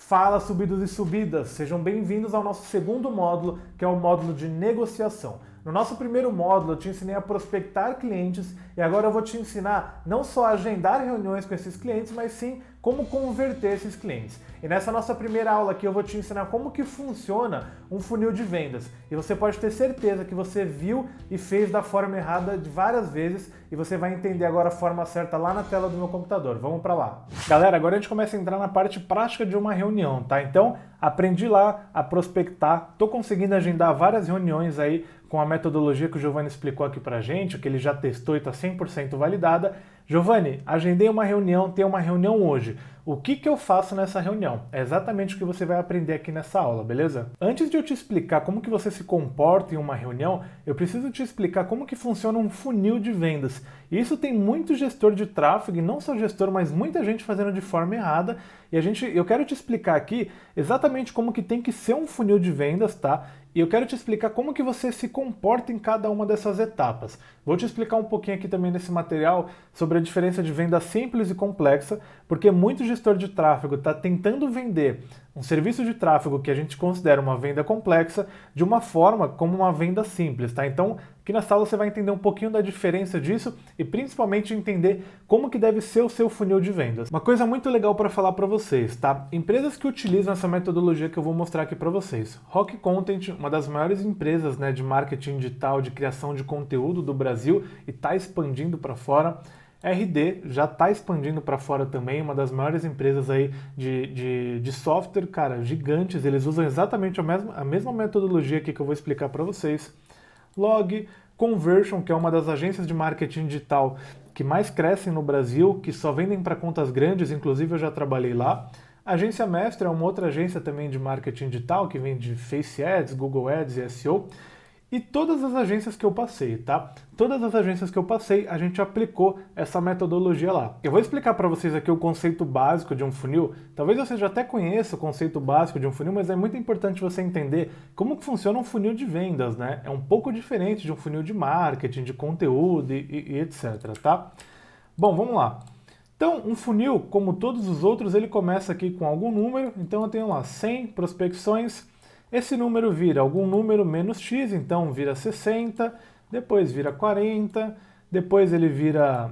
Fala, subidos e subidas! Sejam bem-vindos ao nosso segundo módulo, que é o módulo de negociação. No nosso primeiro módulo eu te ensinei a prospectar clientes e agora eu vou te ensinar não só a agendar reuniões com esses clientes, mas sim como converter esses clientes. E nessa nossa primeira aula aqui eu vou te ensinar como que funciona um funil de vendas. E você pode ter certeza que você viu e fez da forma errada de várias vezes e você vai entender agora a forma certa lá na tela do meu computador. Vamos para lá. Galera, agora a gente começa a entrar na parte prática de uma reunião, tá? Então, aprendi lá a prospectar, tô conseguindo agendar várias reuniões aí com a metodologia que o Giovanni explicou aqui pra gente, que ele já testou e está 100% validada. Giovanni, agendei uma reunião, tem uma reunião hoje. O que eu faço nessa reunião? É exatamente o que você vai aprender aqui nessa aula, beleza? Antes de eu te explicar como que você se comporta em uma reunião, eu preciso te explicar como que funciona um funil de vendas. E isso tem muito gestor de tráfego, e não só gestor, mas muita gente fazendo de forma errada. E eu quero te explicar aqui exatamente como que tem que ser um funil de vendas, tá? E eu quero te explicar como que você se comporta em cada uma dessas etapas. Vou te explicar um pouquinho aqui também nesse material sobre a diferença de venda simples e complexa, porque muito gestor de tráfego está tentando vender um serviço de tráfego que a gente considera uma venda complexa de uma forma como uma venda simples, tá? Então, aqui nessa aula você vai entender um pouquinho da diferença disso e principalmente entender como que deve ser o seu funil de vendas. Uma coisa muito legal para falar para vocês, tá? Empresas que utilizam essa metodologia que eu vou mostrar aqui para vocês. Rock Content, uma das maiores empresas, né, de marketing digital, de criação de conteúdo do Brasil e está expandindo para fora. RD já está expandindo para fora também, uma das maiores empresas aí de software, cara, gigantes, eles usam exatamente a mesma metodologia aqui que eu vou explicar para vocês. Log, Conversion, que é uma das agências de marketing digital que mais crescem no Brasil, que só vendem para contas grandes, inclusive eu já trabalhei lá. Agência Mestre é uma outra agência também de marketing digital, que vende Face Ads, Google Ads e SEO. E todas as agências que eu passei, tá? Todas as agências que eu passei, a gente aplicou essa metodologia lá. Eu vou explicar para vocês aqui o conceito básico de um funil. Talvez você já até conheça o conceito básico de um funil, mas é muito importante você entender como que funciona um funil de vendas, né? É um pouco diferente de um funil de marketing, de conteúdo e etc, tá? Bom, vamos lá. Então, um funil, como todos os outros, ele começa aqui com algum número. Então, eu tenho lá 100 prospecções. Esse número vira algum número menos X, então vira 60, depois vira 40, depois ele vira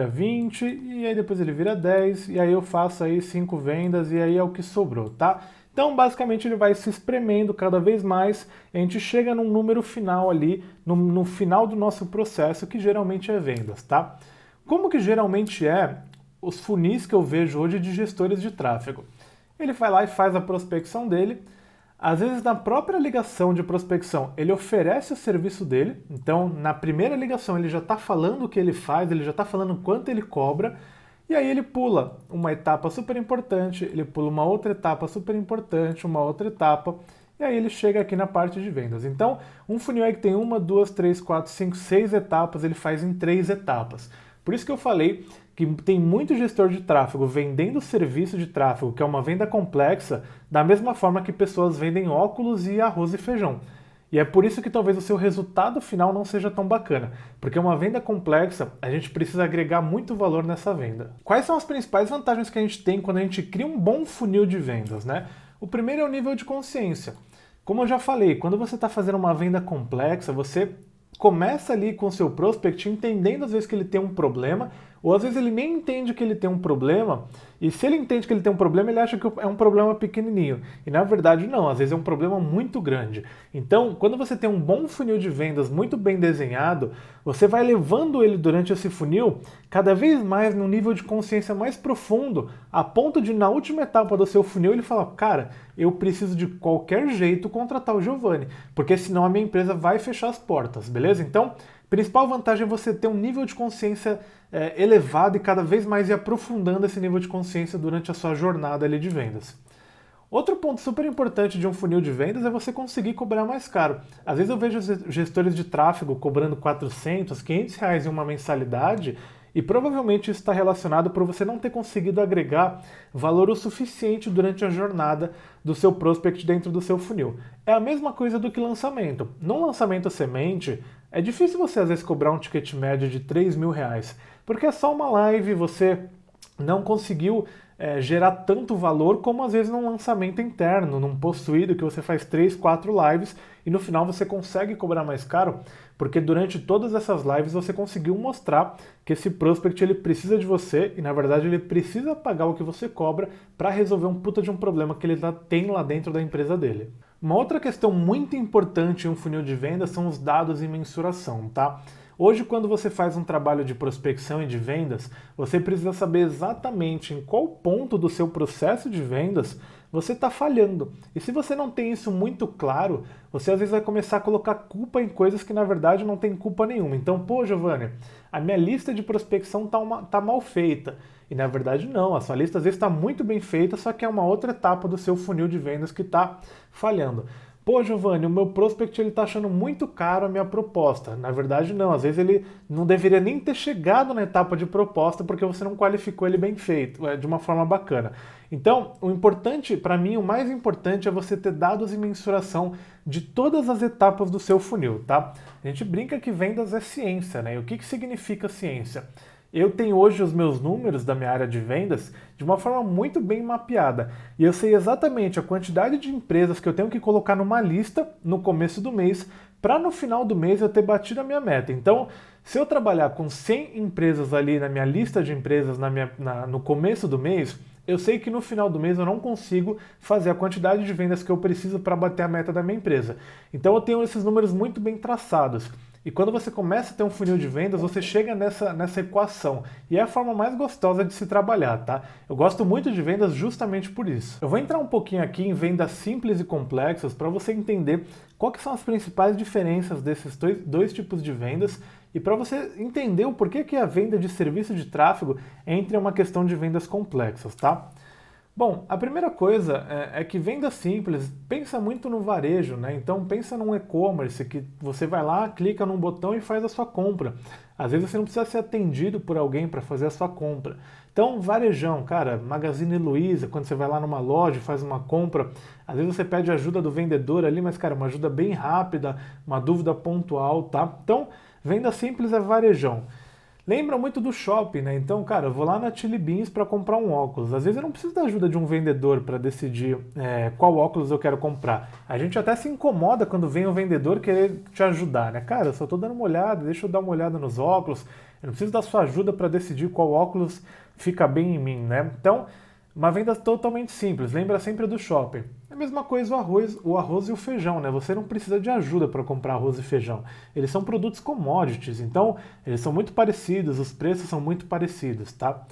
20, e aí depois ele vira 10, e aí eu faço aí 5 vendas, e aí é o que sobrou, tá? Então, basicamente, ele vai se espremendo cada vez mais, e a gente chega num número final ali, no final do nosso processo, que geralmente é vendas, tá? Como que geralmente é os funis que eu vejo hoje de gestores de tráfego? Ele vai lá e faz a prospecção dele. Às vezes, na própria ligação de prospecção, ele oferece o serviço dele. Então, na primeira ligação, ele já está falando o que ele faz, ele já está falando quanto ele cobra. E aí ele pula uma etapa super importante, ele pula uma outra etapa super importante, uma outra etapa. E aí ele chega aqui na parte de vendas. Então, um funil aí que tem 1, 2, 3, 4, 5, 6 etapas, ele faz em 3 etapas. Por isso que eu falei que tem muito gestor de tráfego vendendo serviço de tráfego, que é uma venda complexa, da mesma forma que pessoas vendem óculos e arroz e feijão. E é por isso que talvez o seu resultado final não seja tão bacana, porque uma venda complexa, a gente precisa agregar muito valor nessa venda. Quais são as principais vantagens que a gente tem quando a gente cria um bom funil de vendas, né? O primeiro é o nível de consciência. Como eu já falei, quando você está fazendo uma venda complexa, você começa ali com o seu prospect entendendo às vezes que ele tem um problema, ou às vezes ele nem entende que ele tem um problema, e se ele entende que ele tem um problema, ele acha que é um problema pequenininho. E na verdade não, às vezes é um problema muito grande. Então, quando você tem um bom funil de vendas muito bem desenhado, você vai levando ele durante esse funil cada vez mais num nível de consciência mais profundo, a ponto de na última etapa do seu funil ele falar, cara, eu preciso de qualquer jeito contratar o Giovanni, porque senão a minha empresa vai fechar as portas, beleza? Então, principal vantagem é você ter um nível de consciência elevado e cada vez mais ir aprofundando esse nível de consciência durante a sua jornada ali de vendas. Outro ponto super importante de um funil de vendas é você conseguir cobrar mais caro. Às vezes eu vejo gestores de tráfego cobrando 400, 500 reais em uma mensalidade e provavelmente isso está relacionado por você não ter conseguido agregar valor o suficiente durante a jornada do seu prospect dentro do seu funil. É a mesma coisa do que lançamento. No lançamento semente, é difícil você às vezes cobrar um ticket médio de 3 mil reais, porque é só uma live, você não conseguiu gerar tanto valor como às vezes num lançamento interno, num possuído que você faz 3, 4 lives e no final você consegue cobrar mais caro, porque durante todas essas lives você conseguiu mostrar que esse prospect ele precisa de você e na verdade ele precisa pagar o que você cobra para resolver um puta de um problema que ele tem lá dentro da empresa dele. Uma outra questão muito importante em um funil de vendas são os dados e mensuração, tá? Hoje, quando você faz um trabalho de prospecção e de vendas, você precisa saber exatamente em qual ponto do seu processo de vendas você está falhando. E se você não tem isso muito claro, você às vezes vai começar a colocar culpa em coisas que na verdade não tem culpa nenhuma. Então, pô, Giovanni, a minha lista de prospecção tá mal feita. E na verdade não, a sua lista às vezes está muito bem feita, só que é uma outra etapa do seu funil de vendas que está falhando. Pô, Giovanni, o meu prospect ele tá achando muito caro a minha proposta. Na verdade, não. Às vezes ele não deveria nem ter chegado na etapa de proposta porque você não qualificou ele bem feito, de uma forma bacana. Então, o importante, para mim, o mais importante é você ter dados e mensuração de todas as etapas do seu funil, tá? A gente brinca que vendas é ciência, né? E o que significa ciência? Eu tenho hoje os meus números da minha área de vendas de uma forma muito bem mapeada. E eu sei exatamente a quantidade de empresas que eu tenho que colocar numa lista no começo do mês, para no final do mês eu ter batido a minha meta. Então, se eu trabalhar com 100 empresas ali na minha lista de empresas no começo do mês, eu sei que no final do mês eu não consigo fazer a quantidade de vendas que eu preciso para bater a meta da minha empresa. Então eu tenho esses números muito bem traçados. E quando você começa a ter um funil de vendas, você chega nessa equação. E é a forma mais gostosa de se trabalhar, tá? Eu gosto muito de vendas justamente por isso. Eu vou entrar um pouquinho aqui em vendas simples e complexas para você entender quais são as principais diferenças desses dois tipos de vendas e para você entender o porquê que a venda de serviço de tráfego entra em uma questão de vendas complexas, tá? Bom, a primeira coisa é que venda simples pensa muito no varejo, né? Então pensa num e-commerce que você vai lá, clica num botão e faz a sua compra. Às vezes você não precisa ser atendido por alguém para fazer a sua compra. Então, varejão, cara, Magazine Luiza, quando você vai lá numa loja e faz uma compra, às vezes você pede ajuda do vendedor ali, mas, cara, uma ajuda bem rápida, uma dúvida pontual, tá? Então, venda simples é varejão. Lembra muito do shopping, né? Então, cara, eu vou lá na Chili Beans para comprar um óculos. Às vezes eu não preciso da ajuda de um vendedor para decidir qual óculos eu quero comprar. A gente até se incomoda quando vem um vendedor querer te ajudar, né? Cara, eu só tô dando uma olhada, deixa eu dar uma olhada nos óculos. Eu não preciso da sua ajuda para decidir qual óculos fica bem em mim, né? Então, uma venda totalmente simples, lembra sempre do shopping. É a mesma coisa o arroz e o feijão, né? Você não precisa de ajuda para comprar arroz e feijão. Eles são produtos commodities, então eles são muito parecidos, os preços são muito parecidos, tá?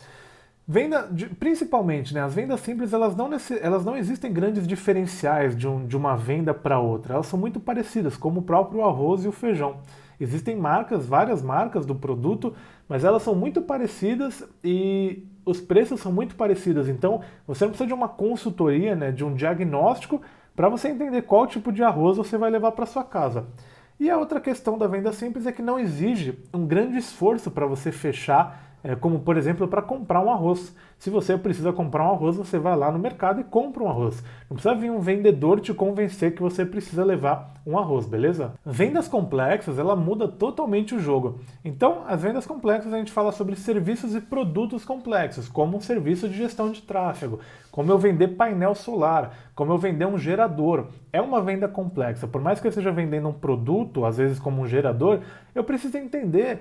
Principalmente, né? As vendas simples, elas não existem grandes diferenciais de uma venda para outra. Elas são muito parecidas, como o próprio arroz e o feijão. Existem marcas, várias marcas do produto, mas elas são muito parecidas e os preços são muito parecidos. Então, você não precisa de uma consultoria, né, de um diagnóstico para você entender qual tipo de arroz você vai levar para sua casa. E a outra questão da venda simples é que não exige um grande esforço para você fechar, como por exemplo para comprar um arroz. Se você precisa comprar um arroz, você vai lá no mercado e compra um arroz. Não precisa vir um vendedor te convencer que você precisa levar um arroz, beleza? Vendas complexas, ela muda totalmente o jogo. Então, as vendas complexas a gente fala sobre serviços e produtos complexos, como um serviço de gestão de tráfego, como eu vender painel solar, como eu vender um gerador. É uma venda complexa. Por mais que eu esteja vendendo um produto, às vezes como um gerador, eu preciso entender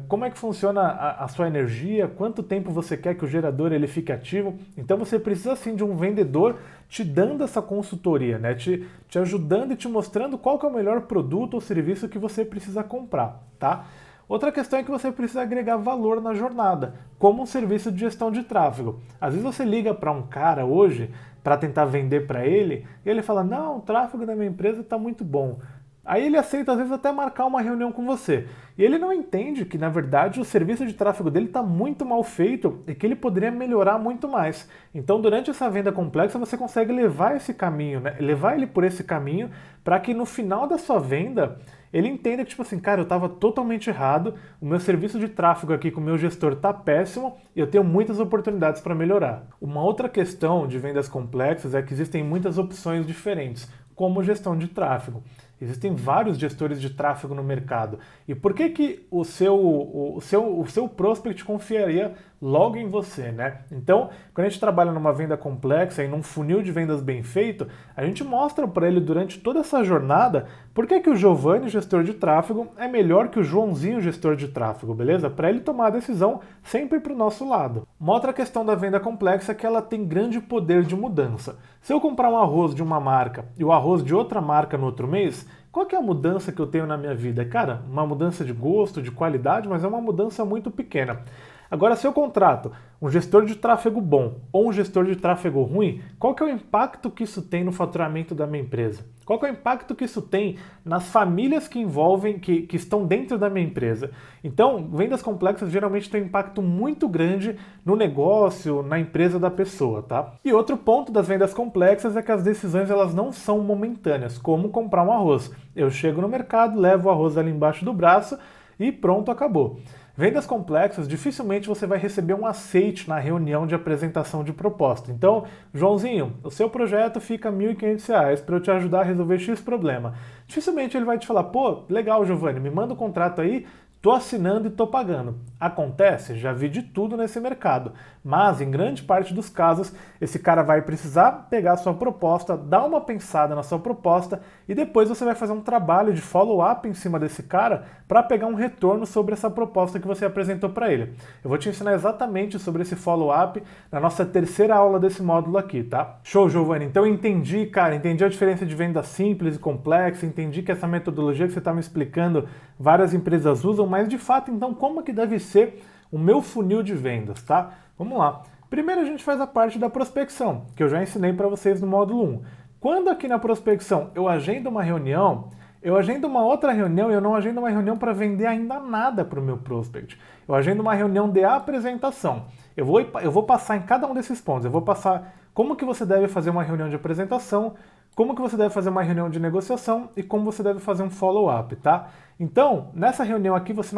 como é que funciona a sua energia, quanto tempo você quer que o gerador ele fique ativo. Então você precisa sim de um vendedor te dando essa consultoria, né? te ajudando e te mostrando qual que é o melhor produto ou serviço que você precisa comprar, tá? Outra questão é que você precisa agregar valor na jornada, como um serviço de gestão de tráfego. Às vezes você liga para um cara hoje para tentar vender para ele e ele fala, não, o tráfego da minha empresa está muito bom. Aí ele aceita, às vezes, até marcar uma reunião com você. E ele não entende que, na verdade, o serviço de tráfego dele está muito mal feito e que ele poderia melhorar muito mais. Então, durante essa venda complexa, você consegue levar esse caminho, né? Levar ele por esse caminho para que no final da sua venda, ele entenda que, tipo assim, cara, eu estava totalmente errado, o meu serviço de tráfego aqui com o meu gestor está péssimo e eu tenho muitas oportunidades para melhorar. Uma outra questão de vendas complexas é que existem muitas opções diferentes, como gestão de tráfego. Existem vários gestores de tráfego no mercado. E por que o seu prospect confiaria logo em você, né? Então, quando a gente trabalha numa venda complexa e num funil de vendas bem feito, a gente mostra para ele durante toda essa jornada por que o Giovanni, gestor de tráfego, é melhor que o Joãozinho, gestor de tráfego, beleza? Para ele tomar a decisão sempre para o nosso lado. Uma outra questão da venda complexa é que ela tem grande poder de mudança. Se eu comprar um arroz de uma marca e o arroz de outra marca no outro mês, qual que é a mudança que eu tenho na minha vida? Cara, uma mudança de gosto, de qualidade, mas é uma mudança muito pequena. Agora, se eu contrato um gestor de tráfego bom ou um gestor de tráfego ruim, qual que é o impacto que isso tem no faturamento da minha empresa? Qual que é o impacto que isso tem nas famílias que envolvem, que estão dentro da minha empresa? Então, vendas complexas geralmente têm um impacto muito grande no negócio, na empresa da pessoa, tá? E outro ponto das vendas complexas é que as decisões elas não são momentâneas, como comprar um arroz. Eu chego no mercado, levo o arroz ali embaixo do braço e pronto, acabou. Vendas complexas, dificilmente você vai receber um aceite na reunião de apresentação de proposta. Então, Joãozinho, o seu projeto fica R$ 1.500 para eu te ajudar a resolver X problema. Dificilmente ele vai te falar, pô, legal, Giovanni, me manda o contrato aí, tô assinando e tô pagando. Acontece, já vi de tudo nesse mercado, mas em grande parte dos casos, esse cara vai precisar pegar a sua proposta, dar uma pensada na sua proposta e depois você vai fazer um trabalho de follow-up em cima desse cara para pegar um retorno sobre essa proposta que você apresentou para ele. Eu vou te ensinar exatamente sobre esse follow-up na nossa terceira aula desse módulo aqui, tá? Show, Giovanni. Então eu entendi, cara, entendi a diferença de venda simples e complexa, entendi que essa metodologia que você está me explicando, várias empresas usam, mas de fato, então, como que deve ser o meu funil de vendas, tá? Vamos lá. Primeiro a gente faz a parte da prospecção, que eu já ensinei para vocês no módulo 1. Quando aqui na prospecção eu agendo uma reunião, eu agendo uma outra reunião e eu não agendo uma reunião para vender ainda nada para o meu prospect. Eu agendo uma reunião de apresentação. Eu vou passar em cada um desses pontos. Eu vou passar como que você deve fazer uma reunião de apresentação, como que você deve fazer uma reunião de negociação e como você deve fazer um follow-up, tá? Então, nessa reunião aqui você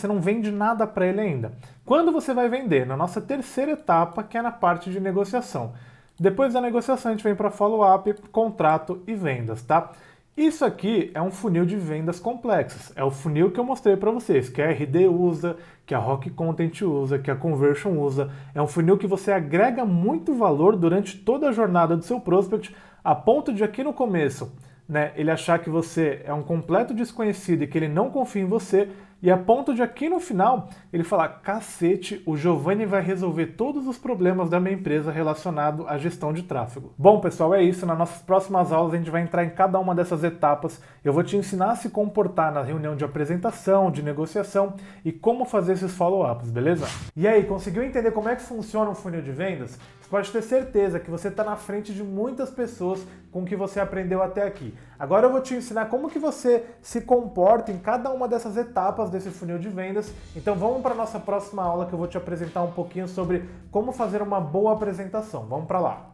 não vende nada para ele ainda. Quando você vai vender? Na nossa terceira etapa, que é na parte de negociação. Depois da negociação a gente vem para follow-up, contrato e vendas, tá? Isso aqui é um funil de vendas complexas. É o funil que eu mostrei para vocês, que a RD usa, que a Rock Content usa, que a Conversion usa. É um funil que você agrega muito valor durante toda a jornada do seu prospect, a ponto de aqui no começo, né, ele achar que você é um completo desconhecido e que ele não confia em você, e a ponto de aqui no final ele falar, cacete, o Giovanni vai resolver todos os problemas da minha empresa relacionado à gestão de tráfego. Bom, pessoal, é isso. Nas nossas próximas aulas a gente vai entrar em cada uma dessas etapas. Eu vou te ensinar a se comportar na reunião de apresentação, de negociação e como fazer esses follow-ups, beleza? E aí, conseguiu entender como é que funciona um funil de vendas? Você pode ter certeza que você está na frente de muitas pessoas com o que você aprendeu até aqui. Agora eu vou te ensinar como que você se comporta em cada uma dessas etapas desse funil de vendas. Então vamos para a nossa próxima aula que eu vou te apresentar um pouquinho sobre como fazer uma boa apresentação. Vamos para lá!